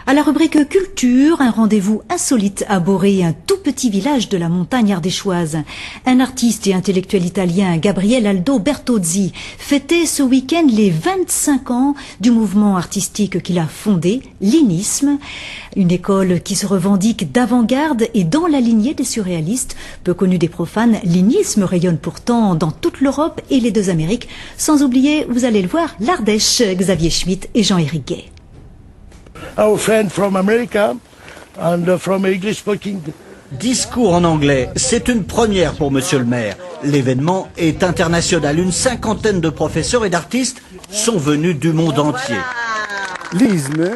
À la rubrique culture, un rendez-vous insolite à Boré, un tout petit village de la montagne ardéchoise. Un artiste et intellectuel italien, Gabriele Aldo Bertozzi, fêtait ce week-end les 25 ans du mouvement artistique qu'il a fondé, l'Inisme, une école qui se revendique d'avant-garde et dans la lignée des surréalistes. Peu connu des profanes, l'Inisme rayonne pourtant dans toute l'Europe et les deux Amériques, sans oublier, vous allez le voir, l'Ardèche, Xavier Schmitt et Jean-Éric Gay. Our friend from America and from English speaking. Discours en anglais, c'est une première pour Monsieur le maire. L'événement est international. Une cinquantaine de professeurs et d'artistes sont venus du monde entier. L'Inisme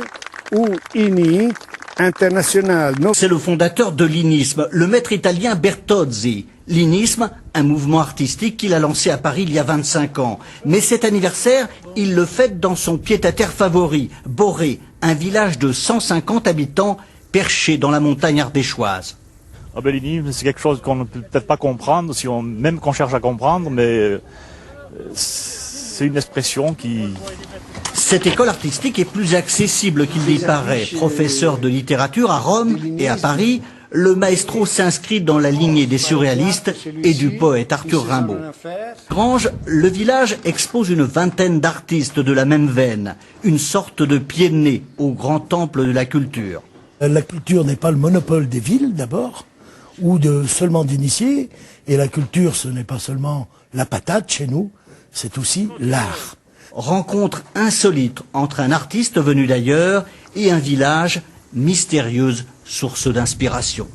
ou INI international. C'est le fondateur de l'Inisme, le maître italien Bertozzi. L'Inisme, un mouvement artistique qu'il a lancé à Paris il y a 25 ans. Mais cet anniversaire, il le fête dans son pied-à-terre favori, Boré, un village de 150 habitants perché dans la montagne ardéchoise. L'Inisme, c'est quelque chose qu'on ne peut peut-être pas comprendre, même qu'on cherche à comprendre, mais c'est une expression qui... Cette école artistique est plus accessible qu'il n'y paraît. Professeur de littérature à Rome et à Paris, le maestro s'inscrit dans la lignée des surréalistes et du poète Arthur Rimbaud. Grange, le village expose une vingtaine d'artistes de la même veine, une sorte de pied de nez au grand temple de la culture. La culture n'est pas le monopole des villes d'abord, ou seulement d'initiés, et la culture ce n'est pas seulement la patate chez nous, c'est aussi l'art. Rencontre insolite entre un artiste venu d'ailleurs et un village, mystérieuse source d'inspiration.